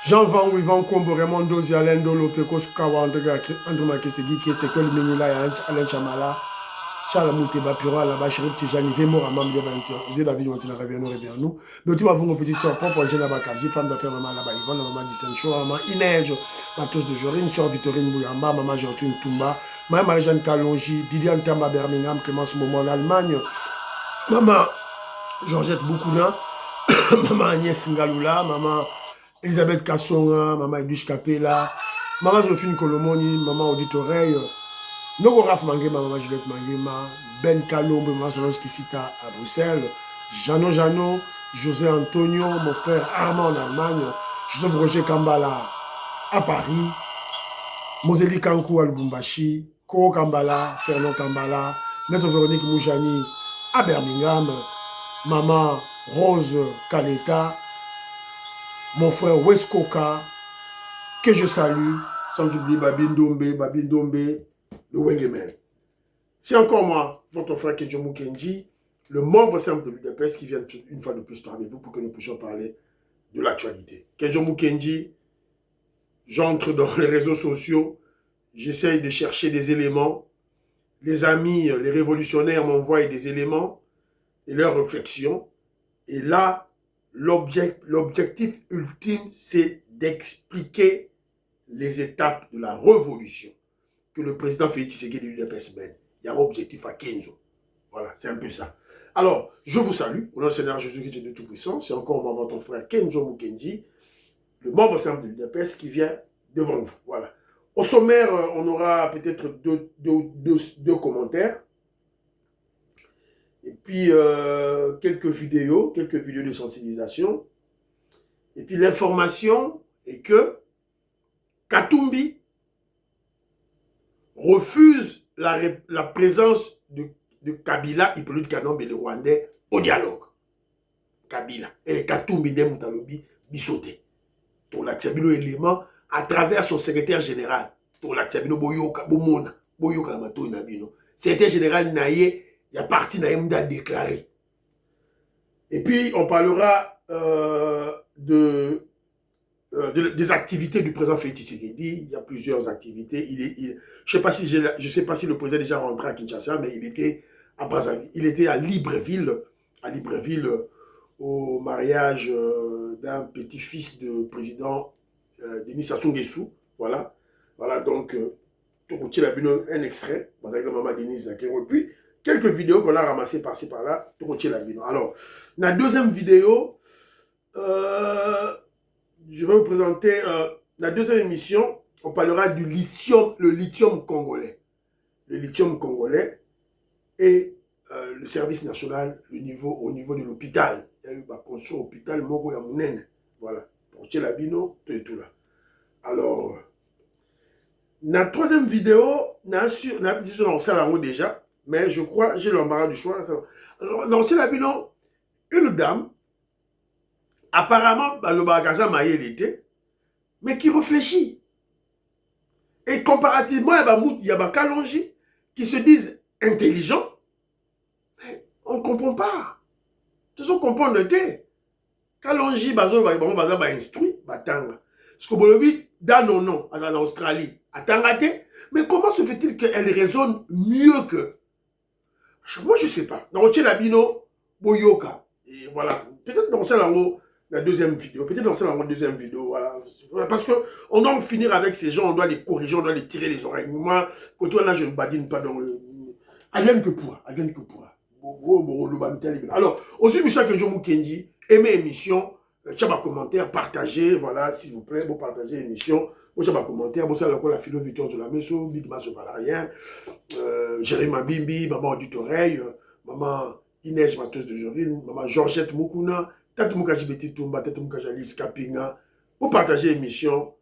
Jean Van Wivan Kombo Raymond Dozi Alain Dolo Pekos Kawa André Makesegi qui est Sekwel Menila et Alain Chamala Charles Mouteba Piro là-bas Chérif Tijani Vemo Ramam de 21 Dieu David Wantina revient nous mais tu m'as vu mon petit soeur propre Jeanne Abakaji femme d'affaires maman là-bas Yvonne maman Dissencho maman Inège Matos de Jorine soeur Victorine Bouyamba maman Gertrude Toumba maman Marie-Jeanne Kalonji Didier Antamba Birmingham Clémence Momo en Allemagne maman Georgette Boukouna maman Agnès Ngaloula maman Elisabeth Kassonga, maman Edouche Capella, maman Josephine Kolomoni, maman Audit Oreille, Nogo Raf Mangema, maman Juliette Mangema, Ben Kalombe, maman Solange Kissita à Bruxelles, Jano, José Antonio, mon frère Armand en Allemagne, Joseph Roger Kambala à Paris, Moseli Kankou à Lubumbashi, Koro Kambala, Fernand Kambala, Maître Véronique Moujani à Birmingham, maman Rose Kaleta, mon frère Weskoka, que je salue, sans oublier Babindombe, le Wengemen. C'est encore moi, votre frère Kenjomu Kenji, le membre simple de l'UDPS qui vient une fois de plus parmi vous pour que nous puissions parler de l'actualité. Kenjomu Kenji, j'entre dans les réseaux sociaux, j'essaye de chercher des éléments. Les amis, les révolutionnaires m'envoient des éléments et leurs réflexions. Et là, l'objectif ultime, c'est d'expliquer les étapes de la révolution que le président Félix Tshisekedi de l'UDPS mène. Il y a un objectif à Kenzo. Voilà, c'est un peu ça. Alors, je vous salue, au nom du Seigneur Jésus-Christ de Tout-Puissant. C'est encore votre frère Kenzo Mukenji, le membre simple de l'UDPS qui vient devant vous. Voilà. Au sommaire, on aura peut-être deux commentaires. Et puis, quelques vidéos de sensibilisation. Et puis, l'information est que Katumbi refuse la présence de Kabila, Hippolyte Kanombe et le Rwandais au dialogue. Kabila. Et Katumbi Nemutalobi Bissoté. Pour la Tiabino élément à travers son secrétaire général. Pour la Tiabino Boyoka, Bomona, Boyoka Lamato Nabino. Secrétaire général Naye. Il y a parti Naïmda déclaré. Et puis, on parlera des activités du président Félix Tshisekedi. Il y a plusieurs activités. Je ne sais pas si le président est déjà rentré à Kinshasa, mais il était à Brazzaville. Il était à Libreville au mariage d'un petit-fils de président Denis Sassou Nguesso. Voilà. Voilà, donc, un extrait. Avec la maman Denis Zakero. Et puis, quelques vidéos qu'on a ramassées par-ci par-là. Alors, la deuxième vidéo, je vais vous présenter la deuxième émission. On parlera du lithium, le lithium congolais. Le lithium congolais et le service national au niveau de l'hôpital. Il y a eu construit l'hôpital Mogo Yamunen. Voilà. Pour Tchelabino, tout et tout là. Alors, la troisième vidéo, on sait déjà. Mais je crois, j'ai l'embarras du choix. Alors, dans Tchelabino, une dame, apparemment, le Bagaza Maïe était, mais qui réfléchit. Et comparativement, il y a Kalonji qui se disent intelligents, mais on ne comprend pas. Tout ça comprend le thé. Kalonji, Bazo, Baza, instruit, Batanga. Ce que vous dites, dans nos noms, en Australie, à Tangate, mais comment se fait-il qu'elle raisonne mieux que. Moi, je ne sais pas. Dans Tchelabino, Boyoka. Et voilà. Peut-être dans la deuxième vidéo. Peut-être dans la deuxième vidéo. Voilà. Parce qu'on doit en finir avec ces gens. On doit les corriger. On doit les tirer les oreilles. Moi, quand on a, je ne badine pas dans le. Advienne que pourra. Advienne que pourra. Alors, aussi, M. Kenjomu Kenji, aimez l'émission. Tchaba commentaire, partagez. Voilà, s'il vous plaît. Vous partagez l'émission. Vous avez un commentaire, vous savez la philo Victor de la Messo, Big Mass Valarien, Jérémy Bimbi, maman Audit Oreille, maman Inès Matos de Jorine, maman Georgette Moukouna, Tatou Moukaji Betty Toumba, Tatou Moukaji Alice Kapinga. Vous partagez l'émission,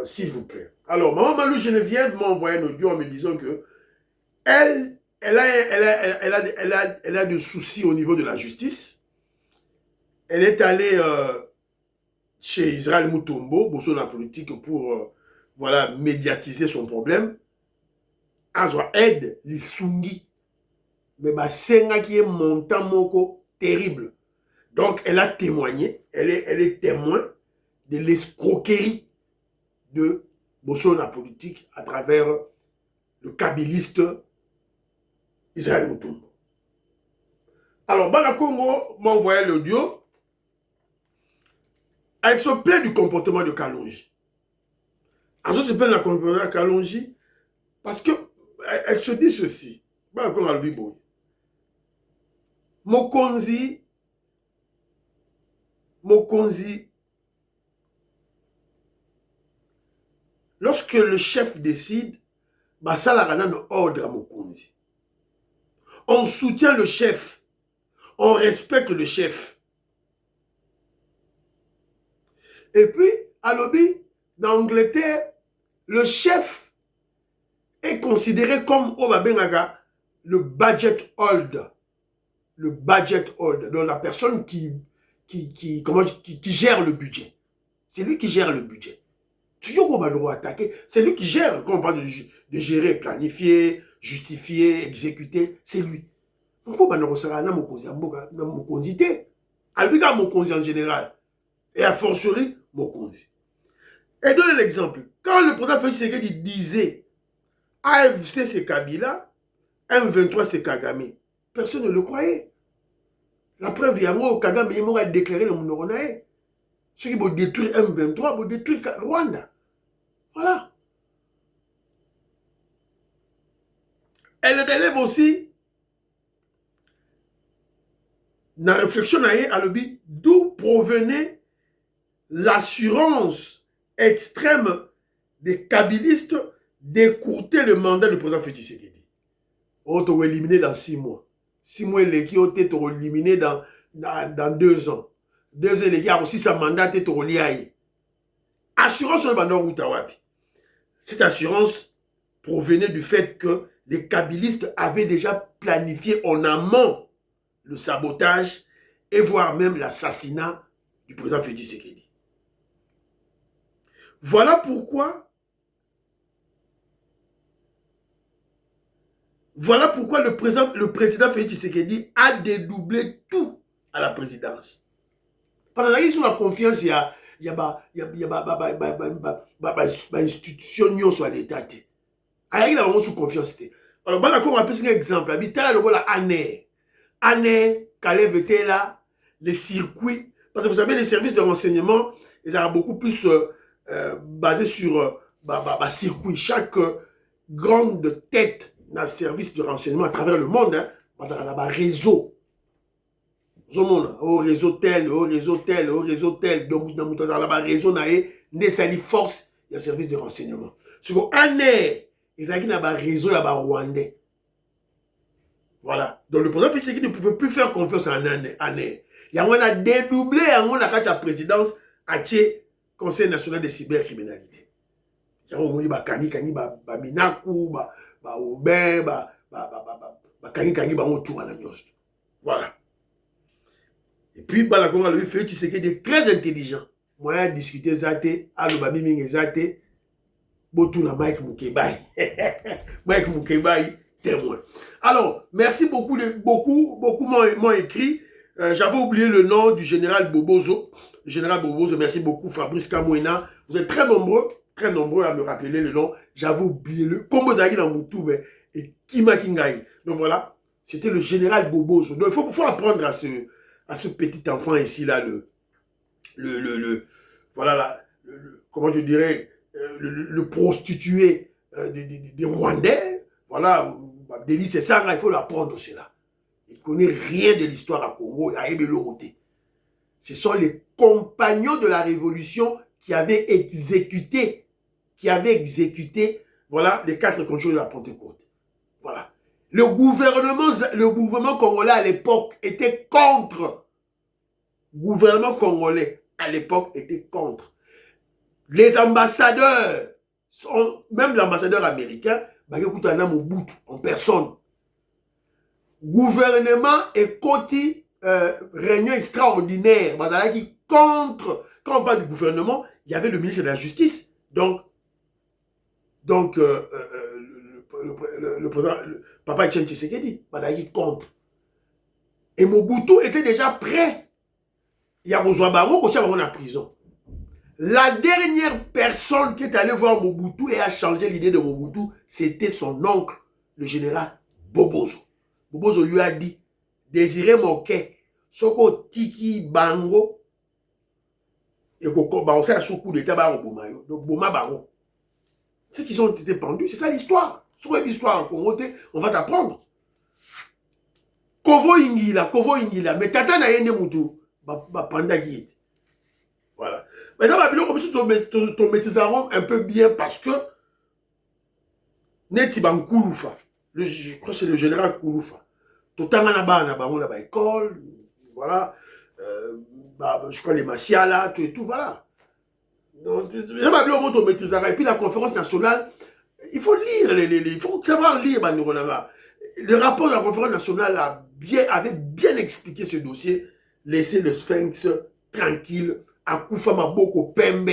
s'il vous plaît. Alors, maman Malou Geneviève m'a envoyé un audio en me disant que elle a des soucis au niveau de la justice. Elle est allée chez Israël Moutombo, bosso la politique, pour voilà, médiatiser son problème. Azwa aide l'Isungi. Mais bah, c'est un qui est montant moko terrible. Donc, elle a témoigné, elle est témoin de l'escroquerie de Bosso la politique à travers le kabiliste Israël Moutoumbo. Alors, Bala Congo m'a envoyé l'audio. Elle se plaint du comportement de Kalonji. Elle se plaint du comportement de Kalonji parce qu'elle se dit ceci. Bala Congo a lui boy. Mokonzi, lorsque le chef décide, ça la donne ordre à Mokonzi. On soutient le chef, on respecte le chef. Et puis, à l'Obi, dans l'Angleterre, le chef est considéré comme le budget holder. Le budget holder, donc la personne qui gère le budget. C'est lui qui gère le budget. Toujours qu'on va le attaquer, c'est lui qui gère. Quand on parle de gérer, planifier, justifier, exécuter, c'est lui. Donc on va le recevoir dans mon consité. Dans mon consité en général. Et a fortiori, mon consité. Et donne l'exemple. Quand le président Félix Tshisekedi disait AFC c'est Kabila, M23 c'est Kagame, personne ne le croyait. La preuve, il y a moi, Kagame, il m'a déclaré le monde. Ceux qui vont détruire M23 vont détruire Rwanda. Voilà. Elle relève aussi, dans la réflexion, d'où provenait l'assurance extrême des kabilistes d'écourter le mandat du président Félix Tshisekedi. On t'a éliminé dans 6 mois. 6 mois, les qui ont été éliminés dans 2 ans. 2 ans, les gars aussi, sa mandat est relié. Assurance sur le bandor Outawabi. Cette assurance provenait du fait que les kabilistes avaient déjà planifié en amont le sabotage et voire même l'assassinat du président Félix Tshisekedi. Voilà pourquoi le président Félix Tshisekedi a dédoublé tout à la présidence. Parce que sur la confiance, il y a institution sur l'État. Il y a sous confiance. Alors, on va prendre un exemple. Il y a année, Caleb était là, les circuits. Parce que vous savez, les services de renseignement, ils sont beaucoup plus basés sur circuit. Chaque grande tête dans le service de renseignement à travers le monde, il y a un réseau. Au réseau tel. Donc, dans le réseau, il y a une force de service de renseignement. Sur année, il y a un réseau rwandais. Voilà. Donc, le président Félix Tshisekedi ne pouvait plus faire confiance en année. Il y a dédoublé la présidence à Conseil national de cybercriminalité. Il y a Kani, Minaku, Aubin, Kani, voilà. Et puis, le Félix Tshisekedi est très intelligent. Moi, j'ai discuté Zate, Alobami Mingezate, Botuna Mike Mukebai. Mike Mukebai, témoin. Alors, merci beaucoup, beaucoup m'ont écrit. J'avais oublié le nom du général Bobozo. Le général Bobozo, merci beaucoup, Fabrice Kamouena. Vous êtes très nombreux à me rappeler le nom. J'avais oublié le Kombo Zagi dans Moutoube et Kima Kingai. Donc voilà, c'était le général Bobozo. Donc il faut apprendre à ce petit enfant ici, là, voilà, comment je dirais, le prostitué des Rwandais. Voilà, Déli, c'est ça, il faut l'apprendre cela. Il ne connaît rien de l'histoire à Congo, à Ebeloroté. Ce sont les compagnons de la révolution qui avaient exécuté, voilà, les 4 conjures de la Pentecôte. Voilà. Le gouvernement congolais à l'époque était contre. Le gouvernement congolais à l'époque était contre. Les ambassadeurs, même l'ambassadeur américain, en personne. Gouvernement et côté réunion extraordinaire. Contre, quand on parle du gouvernement, il y avait le ministre de la Justice. Donc le président, Papa Etienne Tshisekedi, contre. Et Mobutu était déjà prêt. Il y a besoin de en prison. La dernière personne qui est allée voir Mobutu et a changé l'idée de Mobutu, c'était son oncle, le général Bobozo. Bobozo lui a dit, Désiré Moké, Soko Tiki Bango, et on sait à ce coup d'état, donc Boma Bango. Ceux qui ont été pendus, c'est ça l'histoire. Sur l'histoire en Congo, on va t'apprendre. Kovo Ingila, mais Tata na yende Moutou, Panda Guide. Voilà. Maintenant, ton maîtrisaront un peu bien parce que Netiban Kouloufa, je crois que c'est le général Kouloufa. Tout le temps, on a école, voilà. Je crois les Massiala, tout et tout, voilà. Donc, ton maîtrisaront. Et puis la conférence nationale, il faut lire, il faut savoir lire, le rapport de la conférence nationale avait bien expliqué ce dossier, laisser le Sphinx tranquille, à Koufa Maboko Pembe.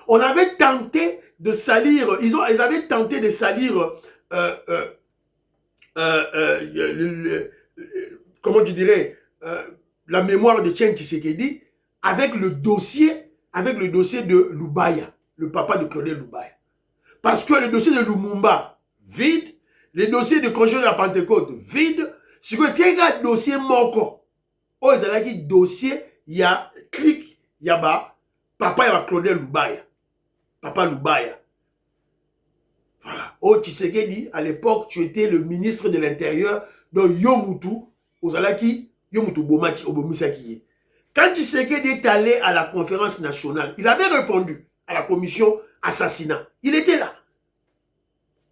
On avait tenté de salir, ils avaient tenté de salir, comment tu dirais, la mémoire de Tchen Tshisekedi avec le dossier de Lubaya, le papa de Claudel Lubaya. Parce que le dossier de Lumumba, vide, le dossier de congé de la Pentecôte, vide, si vous avez un dossier moko, oh, ils ont dit dossier, il y a clic, il y a bas, papa, il y a Claudel Lubaya. Papa Lubaya. Voilà. Oh, Tshisekedi, à l'époque, tu étais le ministre de l'Intérieur, donc Yomutu, Ozalaki, Yomutu Bomaki, Obomisaki. Quand Tshisekedi est allé à la conférence nationale, il avait répondu à la commission assassinat. Il était là.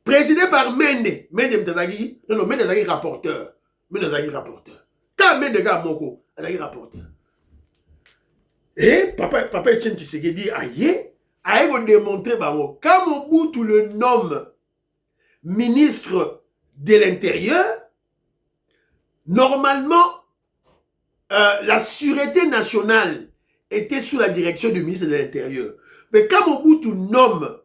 Présidé par Mende. Mende Mtazagi. Non, Mende Mtazagi rapporteur. Mende Mtazagi rapporteur. Quand Mende Ga Moko, Mtazagi rapporteur. Et papa Etienne Tshisekedi aïe vous démontrer, quand Mobutu le nomme ministre de l'Intérieur, normalement, la sûreté nationale était sous la direction du ministre de l'Intérieur. Mais quand Mobutu nomme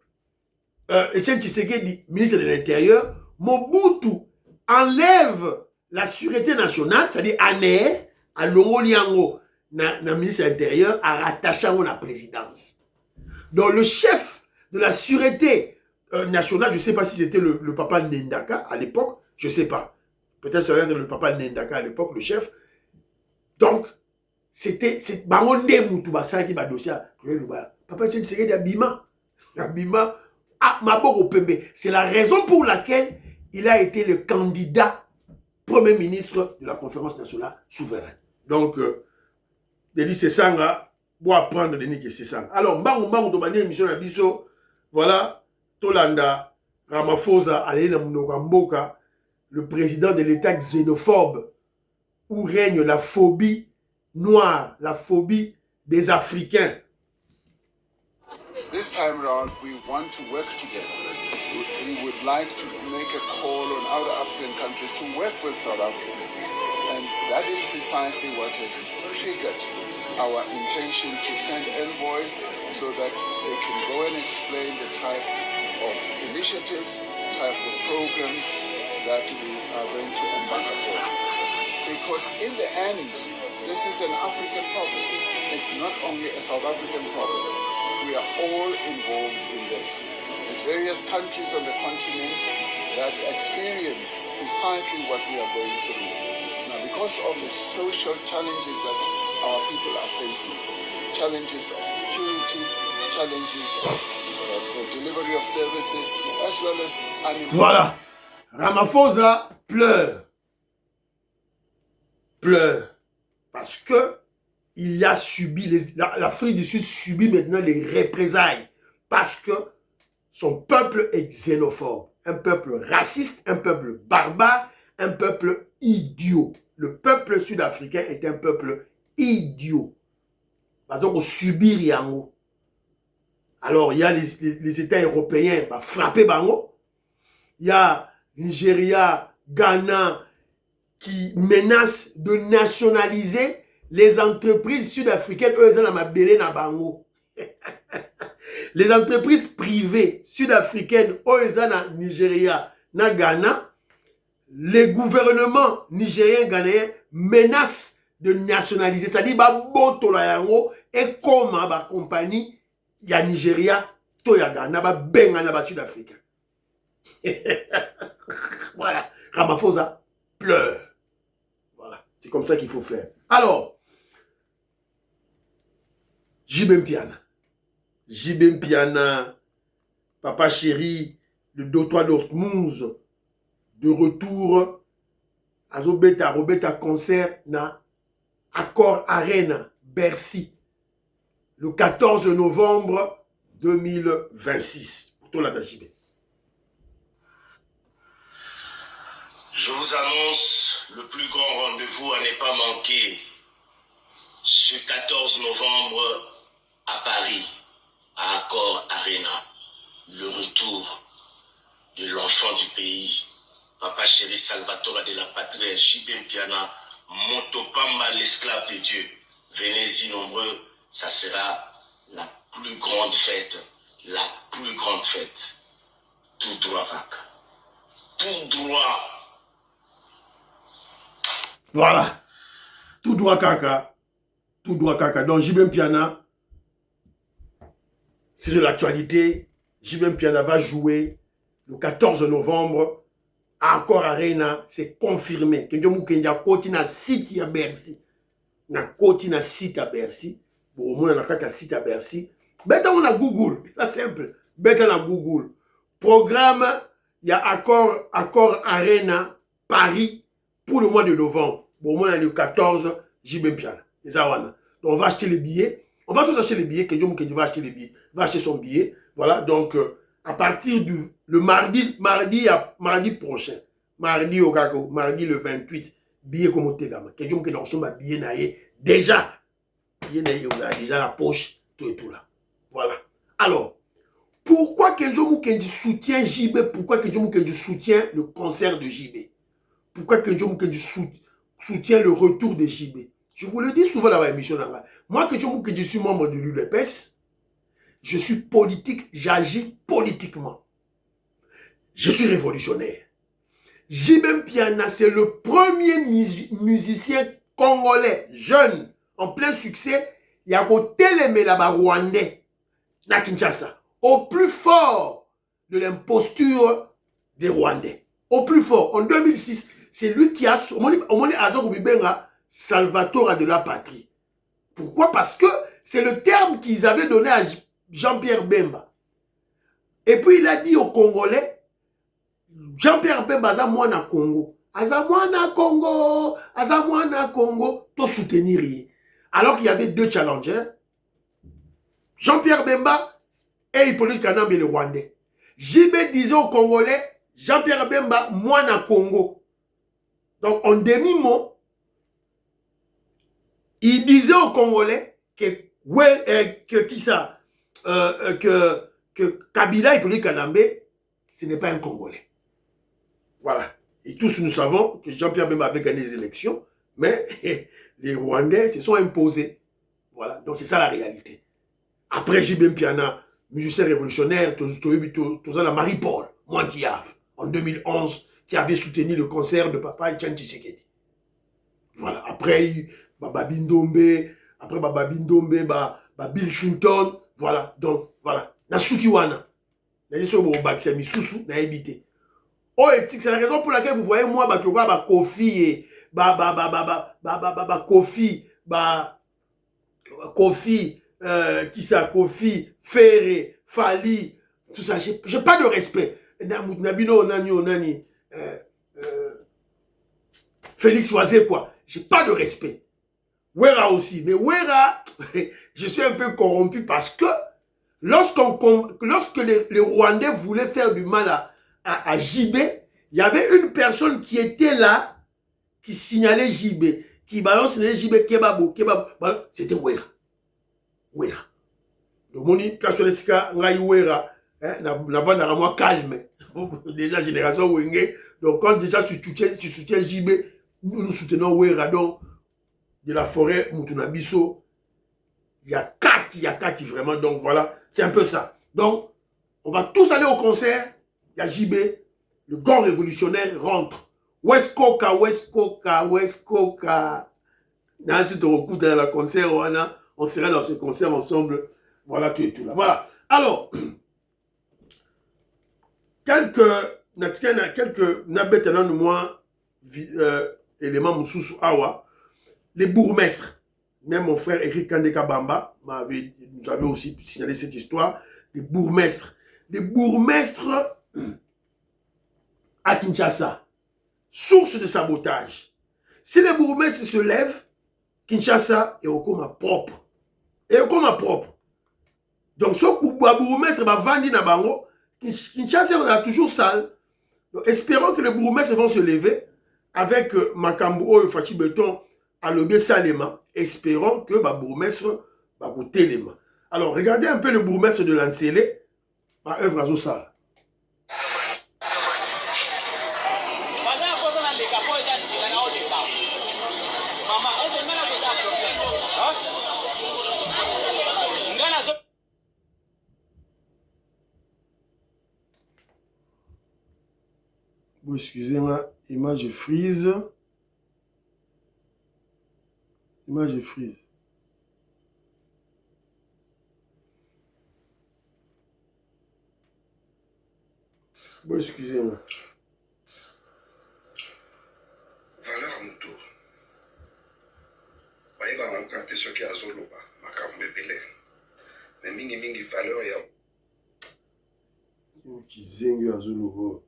Etienne Tshisekedi ministre de l'Intérieur, Mobutu enlève la sûreté nationale, c'est-à-dire Ané, à Longoliango, na ministre de l'Intérieur, à rattacher à la présidence. Donc le chef de la sûreté nationale, je ne sais pas si c'était le papa Nendaka à l'époque, je ne sais pas. Peut-être c'était le papa Nendaka à l'époque, le chef. Donc, c'était Bangonde Moutouba, qui m'a dossier. Papa Tshisekedi Abima. Abima, Maboko Pembe. C'est la raison pour laquelle il a été le candidat premier ministre de la conférence nationale souveraine. Donc, Denis Sessanga, pour apprendre Denis Sessanga. Alors, Mbangu Tomani, émission à Bisso, voilà, Tolanda, Ramaphosa, Alena Mboka, le président de l'État xénophobe, où règne la phobie noire, la phobie des Africains. This time around, we want to work together. We would like to make a call on other African countries to work with South Africa. And that is precisely what has triggered our intention to send envoys so that they can go and explain the type of initiatives, type of programs that we are going to embark upon. Because in the end, this is an African problem. It's not only a South African problem. We are all involved in this. There's various countries on the continent that experience precisely what we are going through. Now, because of the social challenges that our people are facing, challenges of security, challenges of the delivery of services, as well as unemployment. Voilà. Ramaphosa pleure. Pleure. Parce que il a subi, l'Afrique du Sud subit maintenant les représailles. Parce que son peuple est xénophobe. Un peuple raciste, un peuple barbare, un peuple idiot. Le peuple sud-africain est un peuple idiot. Parce qu'on subit rien. Alors, il y a les États européens frappés bango. Il y a Nigeria, Ghana qui menacent de nationaliser les entreprises sud-africaines. Eux, ils ont ma belé na bango. Les entreprises privées sud-africaines, eux, ils ont Nigeria, na Ghana. Les gouvernements nigériens, ghanéens menacent de nationaliser. C'est-à-dire, et comme la compagnie ya Nigeria to ya Ghana ba benga na ba Sud-Africain. Voilà, Ramaphosa pleure. Voilà, c'est comme ça qu'il faut faire. Alors, JB Mpiana, Papa Chéri, le Dotois d'Ortmouze, de retour à Robeta concert na Accor Arena, Bercy, le 14 novembre 2026. Pour toi, la JB. Je vous annonce le plus grand rendez-vous à ne pas manquer ce 14 novembre à Paris, à Accor Arena. Le retour de l'enfant du pays, Papa Chéri Salvatore de la patrie, JB Mpiana, Motopamba, l'esclave de Dieu. Venez-y nombreux, ça sera la plus grande fête, la plus grande fête. Tout droit, Kaka. Tout droit. Voilà. Tout droit, Kaka. Tout droit, Kaka. Donc, JB Mpiana, c'est de l'actualité. JB Mpiana va jouer le 14 novembre à Accor Arena. C'est confirmé. Kenjomu Kenya Koti na site à Bercy. Na Koti na site à Bercy. Bon, au moins, on a site à Bercy. Bête on a Google. C'est simple. Bête on a Google. Programme, il y a Accor Arena Paris pour le mois de novembre. Bon, au moins, le 14 JB Mpiana. Donc, on va acheter les billets. On va tous acheter les billets. Kenjomu Kenya va acheter les billets. Va acheter son billet. Voilà. Donc, à partir du mardi prochain, mardi au Gago, mardi le 28, billet comme au Tegama. Quelqu'un qui dans son billet naïe, déjà, billet naïe, on a déjà la poche, tout et tout là. Voilà. Alors, pourquoi quelqu'un qui soutient JB, pourquoi quelqu'un qui soutient le concert de JB? Pourquoi quelqu'un qui soutient le retour de JB? Je vous le dis souvent dans l'émission là. Moi, quelqu'un qui je suis membre de l'UDPS, je suis politique, j'agis politiquement. Je suis révolutionnaire. JB Mpiana, c'est le premier musicien congolais, jeune, en plein succès, il y a côté les Rwandais, na Kinshasa, au plus fort de l'imposture des Rwandais. Au plus fort. En 2006, c'est lui qui a, Salvatore de la patrie. Pourquoi? Parce que c'est le terme qu'ils avaient donné à Jean-Pierre Bemba. Et puis il a dit aux Congolais, Jean-Pierre Bemba, Azamouana Congo. Azamouana Congo, Azamouana Congo, tout soutenir. Alors qu'il y avait deux challengers, Jean-Pierre Bemba et Hippolyte Kanambe le Rwandais. JB disait aux Congolais, Jean-Pierre Bemba, Moana Congo. Donc en demi-mot, il disait aux Congolais que, que Kabila et Hippolyte Kanambe, ce n'est pas un Congolais. Voilà. Et tous nous savons que Jean-Pierre Bemba avait gagné les élections, mais les Rwandais se sont imposés. Voilà. Donc c'est ça la réalité. Après JB Mpiana, musicien révolutionnaire, tout ça, Marie-Paul Mointiaf, en 2011, qui avait soutenu le concert de Papa Etienne Tshisekedi. Voilà. Après, Babi Ndombe, après Babi Ndombe, Bill Clinton, voilà. Donc, voilà. Nasukiwana. Oh, c'est la raison pour laquelle vous voyez moi, Kofi, Kofi, qui ça, Kofi, Ferré, Fali, tout ça. J'ai pas de respect. Félix Oisé, quoi. J'ai pas de respect. Wera aussi. Mais Wera, je suis un peu corrompu parce que lorsque les Rwandais voulaient faire du mal à JB, il y avait une personne qui était là, qui signalait JB, qui balançait JB Kebabo. C'était Wera. Wera. Donc, mon personnalistica, ngai Wera, n'a moi calme. Déjà, génération Wenge. Donc, quand déjà tu soutiens JB, nous soutenons Wera. Donc, de la forêt Mutunabiso, il y a quatre vraiment. Donc, voilà, c'est un peu ça. Donc, on va tous aller au concert. Il y a JB, le grand révolutionnaire rentre. West Coca. Nancy te recoute dans le concert, On sera dans ce concert ensemble. Voilà, tout et tout là. Voilà. Alors, quelques nabetanan moi éléments mususu awa, les bourgmestres. Même mon frère Eric Kandeka Bamba nous avait aussi signalé cette histoire des bourgmestres. Des bourgmestres à Kinshasa. Source de sabotage. Si les bourgmestres se lèvent, Kinshasa est au coma propre. Et au coma propre. Donc, ce bourgmestre va vendre na bango, Kinshasa est toujours sale. Donc, espérons que les bourgmestres vont se lever avec Makambo et Fachi Beton à l'obé Salema. Espérons que les bourgmestres va goûter les mains. Alors, regardez un peu le bourgmestre de Lansele, à œuvre à Zossal. Bon, excusez-moi, image freeze. Image freeze. Bon, excusez-moi. Valeur moto. Baïba on kate ce qui a zoloba, makambe belé. Mais mingi valeur ya. Qui zengue à Zoloba.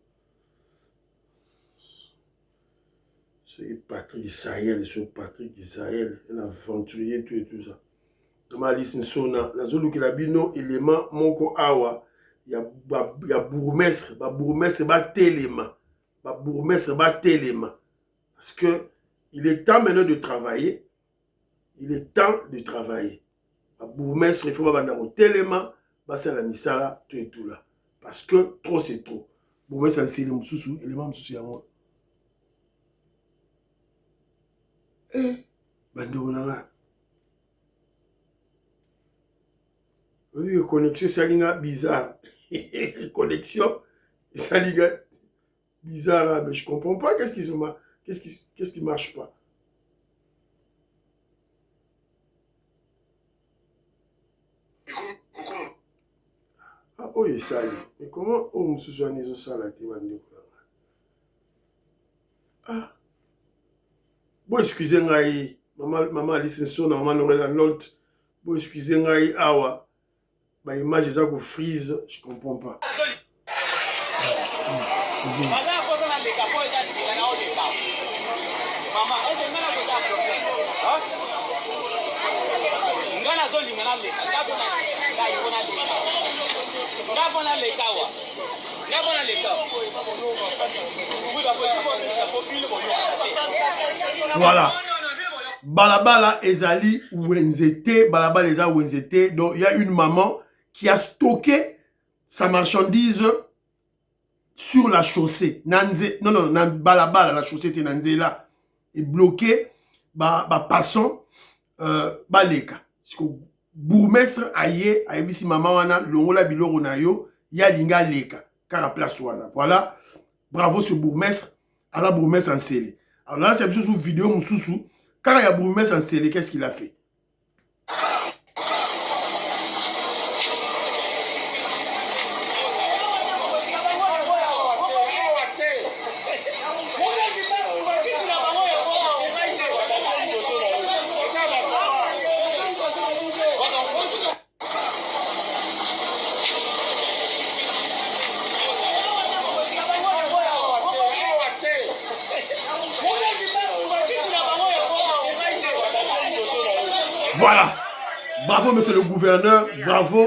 C'est Patrick Israël, c'est Patrick Israël, un aventurier, tout et tout ça. Comme Alice Nsona, la zone qui a bino élément moko awa, il y a bourgmestre, ba téléma, bourgmestre ba téléma. Parce que il est temps maintenant de travailler. Il est temps de travailler. Bourgmestre, il faut pas au téléma, c'est la misala, tout et tout là. Parce que trop c'est trop. Bourgmestre, c'est l'élément sous à moi. Bandonanga. Oui, connexion, c'est bizarre. Connexion, c'est bizarre. Mais je comprends pas qu'est-ce qui marche pas. Ah, oh, il sali. Mais comment on se soigne aux salades? Ah. Bon, excusez-moi, maman Alice Nsona, maman Lorena Lot. Bon, excusez-moi, awa. Bah, image, ça vous freeze, je comprends pas. Voilà. Balabala ezali wenzete, balabala eza wenzete. Donc il y a une maman qui a stocké sa marchandise sur la chaussée. Nanze, non, balabala, la chaussée était nanze là. Et bloqué, passant, baleka. Parce que bourgmestre aye, ayebisi maman wana, longola biloro na yo, ya linga leka. Car à place wana. Voilà. Bravo ce bourgmestre. À la bourgmestre en scellé. Alors là, c'est une vidéo Moussoussou. Quand il y a bourgmestre en scellé, qu'est-ce qu'il a fait? Voilà. Bravo, monsieur le gouverneur. Bravo.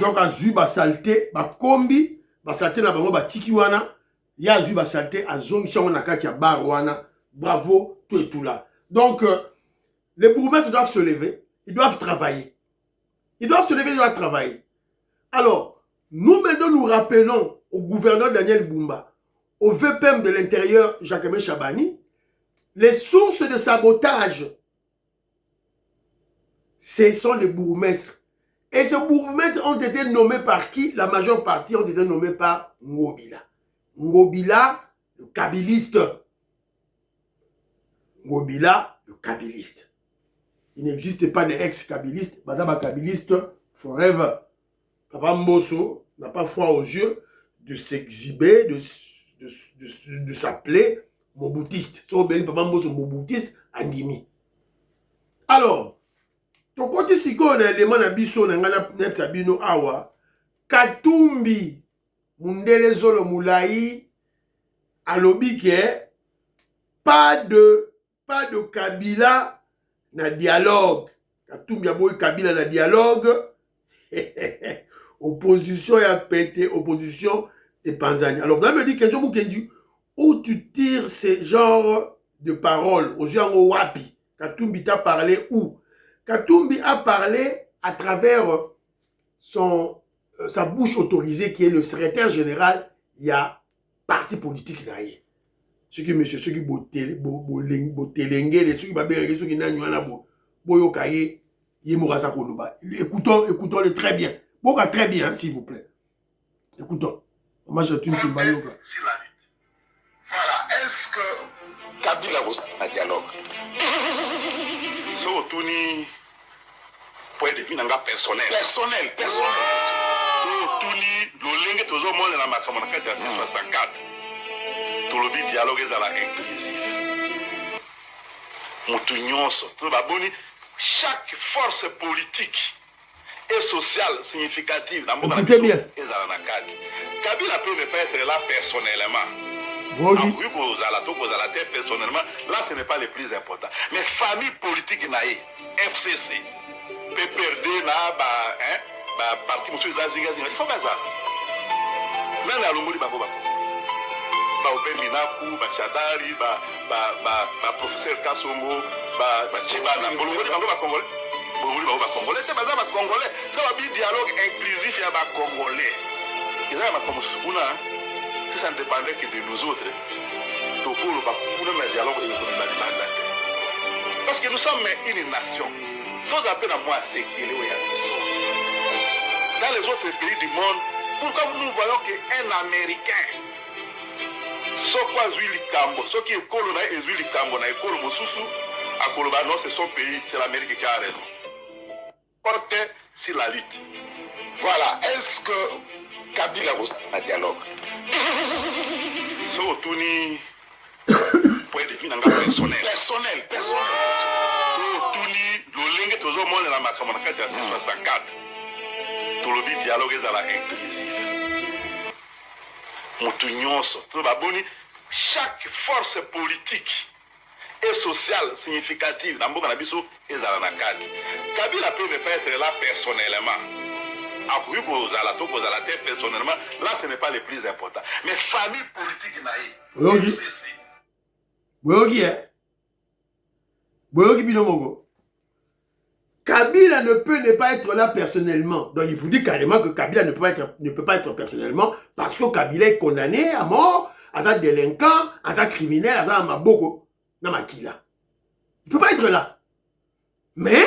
Donc, à Zuba Salté, Kombi, Salté na bango, Tikiwana, ya Zuba Salté, à Zongishan, Nakatia Barwana. Bravo, tout et tout là. Donc, les bourgmestres doivent se lever, ils doivent travailler. Ils doivent se lever, ils doivent travailler. Alors, nous maintenant, nous rappelons au gouverneur Daniel Bumba, au VPM de l'intérieur, Jacques-Aimé Chabani, les sources de sabotage. Ce sont les bourgmestres. Et ces bourgmestres ont été nommés par qui? La majeure partie ont été nommés par Ngobila. Ngobila, le kabiliste. Ngobila, le kabiliste. Il n'existe pas d'ex-kabilistes, madame kabiliste forever. Papa Mbosso n'a pas foi aux yeux de s'exhiber, de s'appeler moboutiste. So, Papa Mbosso moboutiste, andimi. Alors, ton côté si on a élément na biso na ngana net sabino awa, Katumbi Mundele Zolo Moulaï alobi ke pas de Kabila na dialogue. Katumbi aboy Kabila na dialogue. Opposition ya pété, opposition et Panzani. Alors, vous me dit que je vous dis où tu tires ce genre de paroles aux gens au Wapi. Katumbi t'a parlé où? Katumbi a parlé à travers sa bouche autorisée qui est le secrétaire général. Il y a parti politique naïe. Ceux qui monsieur, ceux qui botelenge, ceux qui babere, ceux qui n'ont boyokaye, yemorasa koloba. Écoutons-le très bien. Boka très bien, s'il vous plaît. Écoutons. Moi, je suis une bayoka. Voilà, est-ce que Kabila vous a dialogue? So tuni point de vue nanga personnel. Personnel. Tuni lolenge tozo mona na makambo na kati ya 64. Tolobi dialogue ezala inclusif. Mutu nyonso to baboni chaque force politique et sociale significative dans mon ezala na kati. Kabila peut ne pas être là personnellement. Personnellement, là ce n'est pas le plus important. Mais famille politique naïe, FCC, PPRD, parti monsieur Zazinga, il faut faire ça. Même à l'Omori Bako Bako. Baope Minaku, Bachadari, professeur Kassongo, Chibana, Bolomori Bako Congolais. Bolomori Bako Congolais, c'est pas Congolais. Ça va être dialogue inclusif, il y a des Congolais. Il y a des Congolais. Si ça ne dépendait que de nous autres, parce que nous sommes une nation. Nous appelons à moi à ce qu'il y a. Dans les autres pays du monde, pourquoi nous voyons qu'un Américain, ce qui est colonel et lui, non, c'est son pays, c'est l'Amérique qui a raison. Portez sur la lutte. Voilà, est-ce que Kabila vous a dialogue? So tuni point de vue nanga personnel. Tuni lolenge tozo mona na makambo na kati ya 64. Tolobi dialogue ezala inclusif. Mutu nyonso to baboni chaque force politique et sociale significative na mboka na biso ezala na kati. Kabila peut ne pas être là personnellement. Personnellement, là ce n'est pas le plus important. Mais famille politique naïe. Kabila ne peut ne pas être là personnellement. Donc il vous dit carrément que Kabila ne peut pas être personnellement parce que Kabila est condamné à mort, à sa délinquant, à sa criminel, à sa maboko, namakila. Il ne peut pas être là. Mais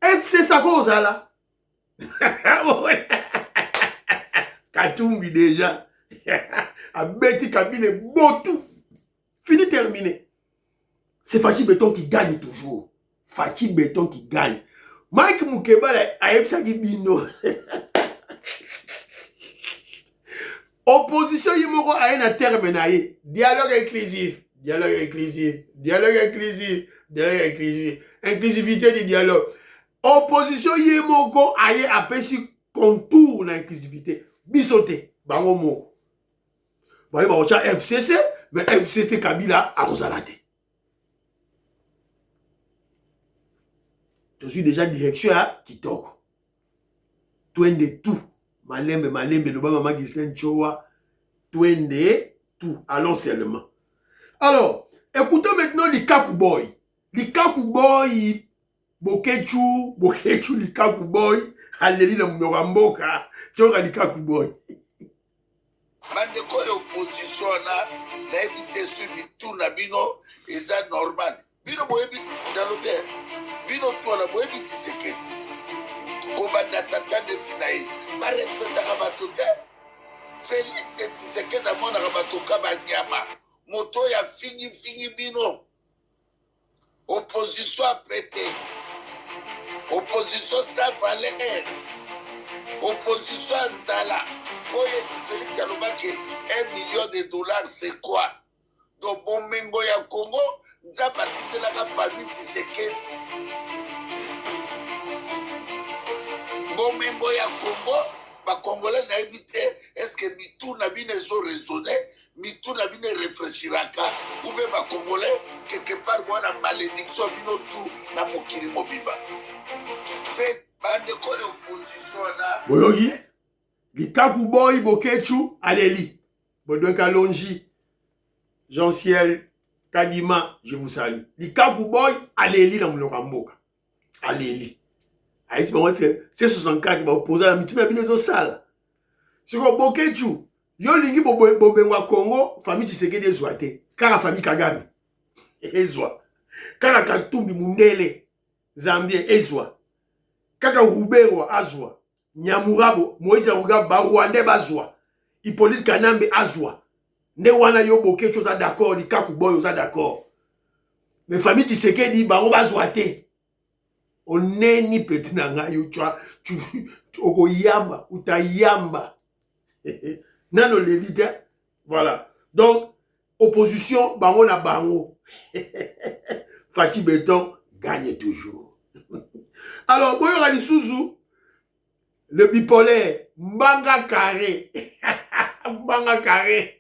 FC Sako là. Katumbi déjà a bêti Kabila Botou. Fini terminé. C'est Fachi Béton qui gagne toujours. Fachi Béton qui gagne. Mike Moukeba a Epsagi Bino. Opposition Yimoro a un terme naïe. Dialogue inclusif. Inclusivité du dialogue. Opposition Yemoko aye apesi contour l'inclusivité. Bisoté. Bango moko. Voyez, bah, on tient FCC, mais FCC Kabila a Rosalate. Je suis déjà direction à Kitoko. Twende tout. Malembe, le maman Gislen Chowa. Twende tout. Allons seulement. Alors, écoutons maintenant Likaku Boy. Likaku Boy. Bokechu, Likaku Boy, Aleli na Mnoramboka, Tchora Likaku Boy. Mandeko opposition na évité subi tout na bino, et ça normal. Bino boyebi dans le père. Bino toi la boyebi tisekedi. Kobanda tata de tinaï. Ba respecta rabatote. Félix tisekedi na mona rabatoka ba nyama. Moto ya fini bino. opposition a pété, opposition sans valeur, opposition à Nzala. Félix Alobaki, 1 million de dollars, c'est quoi? Donc, bon mengo ya Congo, Nzaba tite la famille Tshisekedi. Bon mengo ya Congo, ba Congolais n'a évité, est-ce que Mitou n'a bien raisonné, Mitou n'a bien réfléchiraka, ou bien ba Congolais, quelque part, moi, la malédiction, bino tout, na mokiri mobiba. Fait, bande ko opposition na. Boyogi, Likaku boy bokechu, aleli. Bodwe kalonji, Jean-Ciel, Kadima, je vous salue. Likaku boy, aleli dans mon ramboka. Aleli. Aïs, c'est 64 qui va opposer à la mituna binezo sale. Si vous bokechu, yo lingi bobenwa Congo, famille Tshisekedi ezwate. Kara famille Kagame. Ezwa. Kara Katumbi Mundele, Zambie, ezwa. Kaka Ruberwa, azwa. Nyamurabo, Moïse Rugaba, Rwandais bazwa. Hippolyte Kanambe azwa. Ne wana yo bokechu za d'accord, ni Kakuboy za d'accord. Mais famille Tshisekedi baro bazwa te. Oneni petit nanga yo tu okoyamba utayamba. Nano l'élite. Voilà. Donc opposition bango na bango. Fati Béton gagne toujours. Alors boyo rani Suzu le bipolaire Mbanga Carré. Mbanga Carré.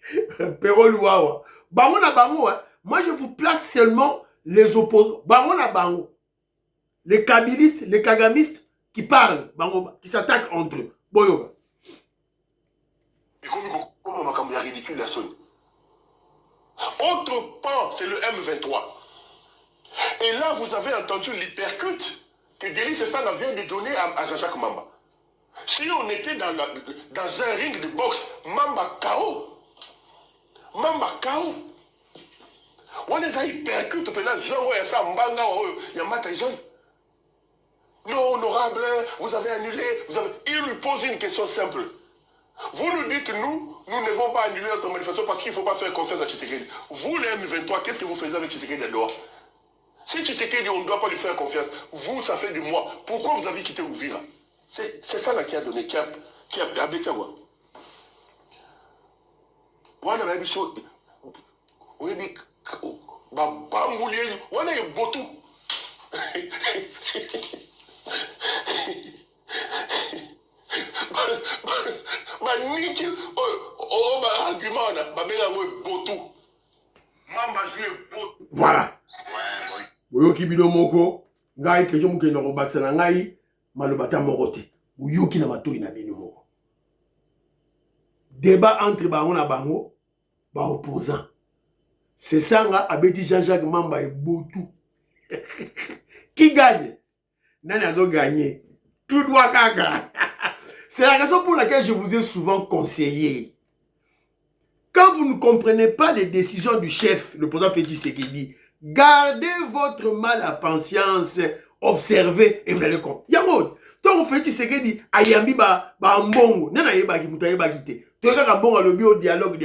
Pero Luawa. Bango na bango, hein. Moi je vous place seulement les opposants. Bango na bango. Les kabilistes, les kagamistes qui parlent, qui s'attaquent entre eux. Boyo. Comment makambo ya ridicule la sonne. Autre pan, c'est le M23. Et là, vous avez entendu l'hypercute que Denis Sessana vient de donner à Jean-Jacques Mamba. Si on était dans un ring de boxe, Mamba KO. Mamba KO. On est à hypercute, pendant Jean Wessa Mbanga, Yamata Jean. Non, honorable, vous avez annulé. Il lui pose une question simple. Vous nous dites, nous ne devons pas annuler notre manifestation parce qu'il ne faut pas faire confiance à Tshisekedi. Vous, les M23, qu'est-ce que vous faisiez avec Tshisekedi à dehors? Si Tshisekedi, on ne doit pas lui faire confiance, vous, ça fait du mois. Pourquoi vous avez quitté Ouvira? C'est ça là qui a donné, qui a abaissé moi. Wana ba biso oyebi ba bambulie wana e botu. Ba niki o ba argument na ba benga ngo botu. Mamba jouer botu. Voilà. Boyoki bino moko ngai kejo muke na robatsa na ngai malobata morote. Boyoki na matoi na bino moko. Débat entre bango na bango ba opposant. C'est ça nga abeti Jean-Jacques Mamba et botu. Qui gagne? Nani azo gagné. Tout doit gaga. C'est la raison pour laquelle je vous ai souvent conseillé. Quand vous ne comprenez pas les décisions du chef, le président Félix Tshisekedi, gardez votre mal à patience, observez et vous allez comprendre. Yango, tant que Félix Tshisekedi ayambi ba mbongo, nana yeba ki mutaye ba kite. To ka mbongo lobi au dialogue.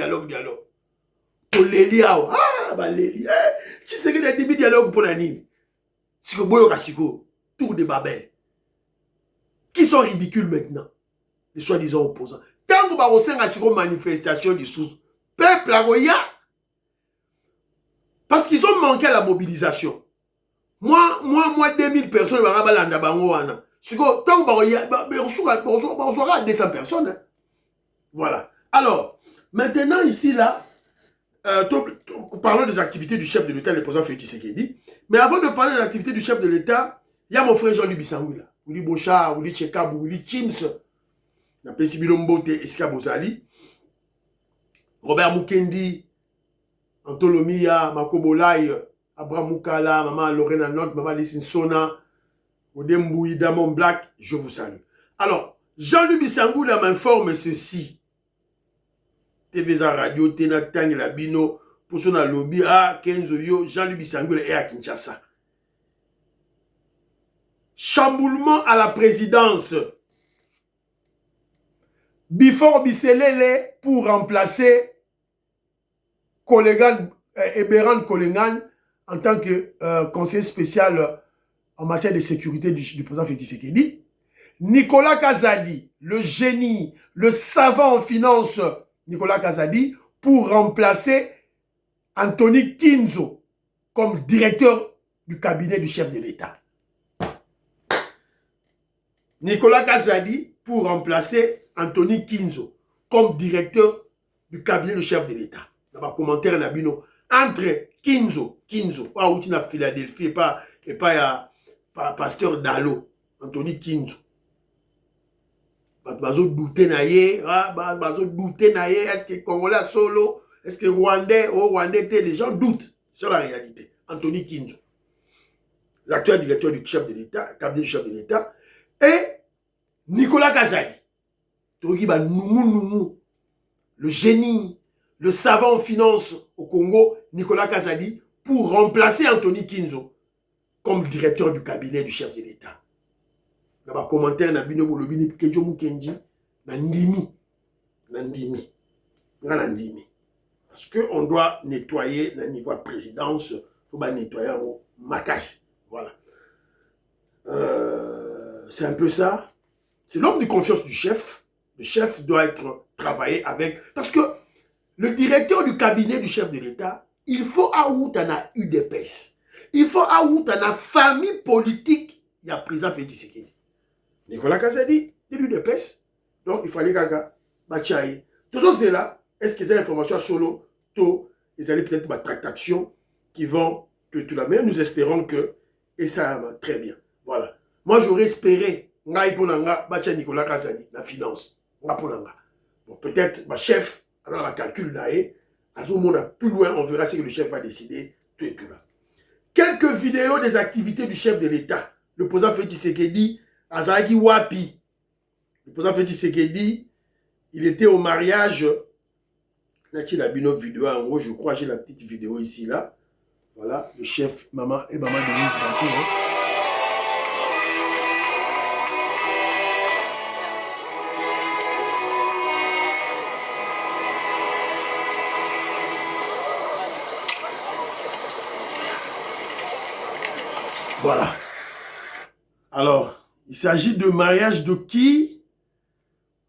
To leli awa. Ah ba leli. Tshisekedi a dit dialogue pour la nini. Siko boyo kasiko, tour de Babel. Qui sont ridicules maintenant? Les soi-disant opposants. Quand vous avez une manifestation du sous, peuple a goya. Parce qu'ils ont manqué à la mobilisation. Moi, 2000 personnes, on sera 200 personnes. Hein. Voilà. Alors, maintenant, ici, là, parlons des activités du chef de l'État, le président Félix Tshisekedi. Mais avant de parler des activités du chef de l'État, il y a mon frère Jean-Louis Bissangou là. Ouli Bochard, Ouli Tchekabou, Ouli Chims. Na pesi bilombote Esika Bozali. Robert Mukendi, Antolomia, Makobolai, Abraham Moukala, Maman Lorena Not, Maman Lissine Sona, Odemboui, Damon Black, je vous salue. Alors, Jean-Louis Bissangou là m'informe ceci. TVza Radio, Tenatang, Labino, pour son lobby, Kenzo Yo, Jean-Louis Bissangou est à Kinshasa. Chamboulement à la présidence. Before Bisselele pour remplacer Eberan Kolengan en tant que conseiller spécial en matière de sécurité du président Félix Tshisekedi. Nicolas Kazadi, le génie, le savant en finance, Nicolas Kazadi, pour remplacer Anthony Kinzo comme directeur du cabinet du chef de l'État. Nicolas Kazadi pour remplacer Anthony Kinzo comme directeur du cabinet du chef de l'État. Dans ma commentaire, Nabino, entre Kinzo, pas où tu n'as Philadelphie et pas pasteur Dalo, Anthony Kinzo. Bazo douter naïe, est-ce que Congolais solo, est-ce que Rwandais, les gens doutent sur la réalité. Anthony Kinzo, l'actuel directeur du chef de l'État, cabinet du chef de l'État, et Nicolas Kazadi, le génie, le savant en finance au Congo, Nicolas Kazadi, pour remplacer Anthony Kinzo comme directeur du cabinet du chef de l'État. Dans ma commentaire, Nabino Bolobini, Kejo Mukenji, Nandimi. Parce qu'on doit nettoyer le niveau de présidence, il faut nettoyer en Makassi. Voilà. C'est un peu ça. C'est l'homme de confiance du chef. Le chef doit être travaillé avec. Parce que le directeur du cabinet du chef de l'État, il faut à où tu en as eu des pèses. Il faut à où tu en as famille politique. Il y a président Félix Tshisekedi. Nicolas Kazadi, il y a eu des pèses. Donc il fallait Gaga, Bachaï. Tout ça, c'est là. Est-ce que ces informations solo, tôt, ils allaient peut-être des tractations qui vont tout la même. Nous espérons que, et ça va très bien. Voilà. Moi, j'aurais espéré, Nicolas Kazadi, la finance. Bon, peut-être, ma chef, alors la calcul là, à ce moment plus loin, on verra ce que le chef va décider, tout et tout là. Quelques vidéos des activités du chef de l'État. Le président Félix Tshisekedi, Azaki Wapi. Le président Félix Tshisekedi, il était au mariage. Là, il y a une vidéo en gros, je crois, j'ai la petite vidéo ici, là. Voilà, le chef, maman et maman Denis Zaki. Voilà. Alors, il s'agit de mariage de qui?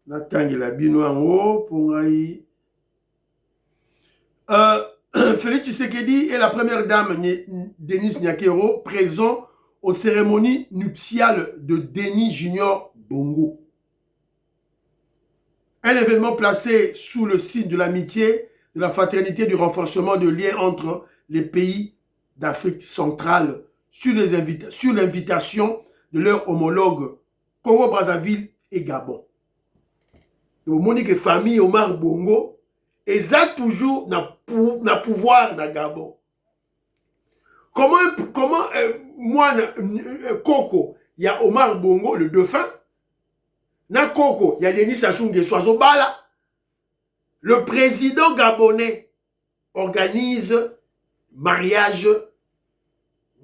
Nathan la bino en haut pour Félix Tshisekedi et la première dame Denis Nyakero présents aux cérémonies nuptiales de Denis Junior Bongo. Un événement placé sous le signe de l'amitié, de la fraternité, du renforcement de liens entre les pays d'Afrique centrale sur l'invitation de leurs homologues Congo-Brazzaville et Gabon. Vous voyez que famille Omar Bongo ils ont toujours na pouvoir na Gabon. Comment moi Koko, il y a Omar Bongo le dauphin. Na Koko, il y a Denis Sassou Nguesso Bala. Le président gabonais organise mariage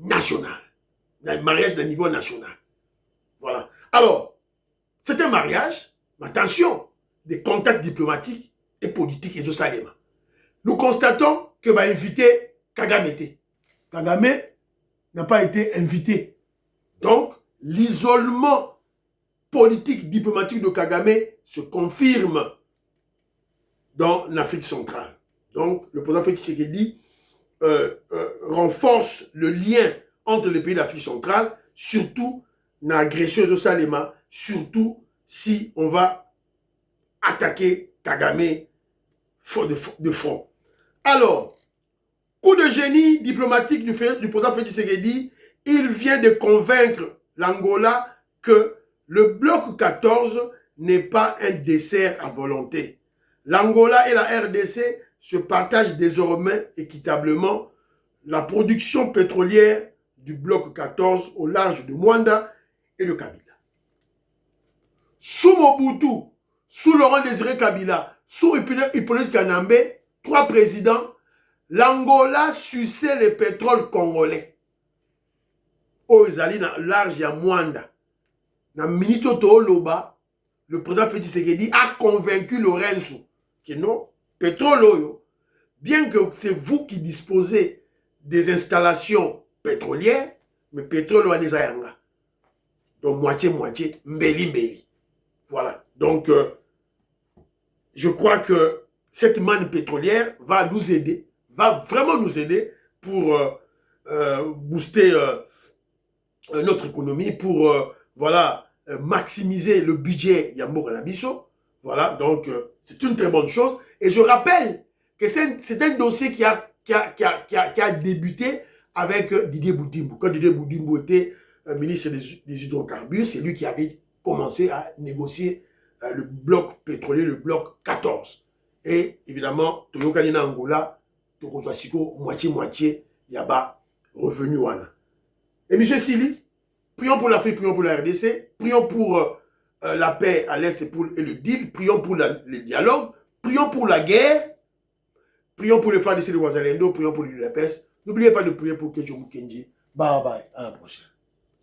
national. Mariage de niveau national. Voilà. Alors, c'est un mariage, mais attention, des contacts diplomatiques et politiques et sociaux. Nous constatons que va inviter Kagame. Kagame n'a pas été invité. Donc, l'isolement politique diplomatique de Kagame se confirme dans l'Afrique centrale. Donc, le président Félix Tshisekedi renforce le lien entre les pays d'Afrique centrale, surtout dans l'agression de Salema, surtout si on va attaquer Kagame de front. Alors, coup de génie diplomatique du président Félix Tshisekedi, il vient de convaincre l'Angola que le bloc 14 n'est pas un dessert à volonté. L'Angola et la RDC se partagent désormais équitablement la production pétrolière du bloc 14 au large de Mwanda et de Kabila. Sous Mobutu, sous Laurent Désiré Kabila, sous Hippolyte Kanambe, 3 présidents, l'Angola suçait le pétrole congolais. Au Zali na large ya Mwanda. Na Minito Loba, le président Félix Tshisekedi a convaincu Lorenzo que non, pétrole oyo, bien que c'est vous qui disposez des installations pétrolières, mais pétrole ou anizayanga. Donc moitié-moitié, mbeli-mbeli. Voilà. Donc, je crois que cette manne pétrolière va nous aider, va vraiment nous aider pour booster notre économie, pour voilà, maximiser le budget Yambo Kanabiso. Voilà, donc c'est une très bonne chose. Et je rappelle que c'est un dossier qui a débuté avec Didier Boudimbo. Quand Didier Boudimbo était ministre des hydrocarbures, c'est lui qui avait commencé à négocier le bloc pétrolier, le bloc 14. Et évidemment, Toyokanina Angola, Tokoswasiko, moitié-moitié, Yaba, revenu Wana. Et M. Sili, prions pour l'Afrique, prions pour la RDC, prions pour la paix à l'Est et le deal, prions pour le dialogue, prions pour la guerre, prions pour les FARDC de Ouazalendo, prions pour l'UDPS. N'oubliez pas de prier pour Kedjoumou Kenji. Bye bye, à la prochaine.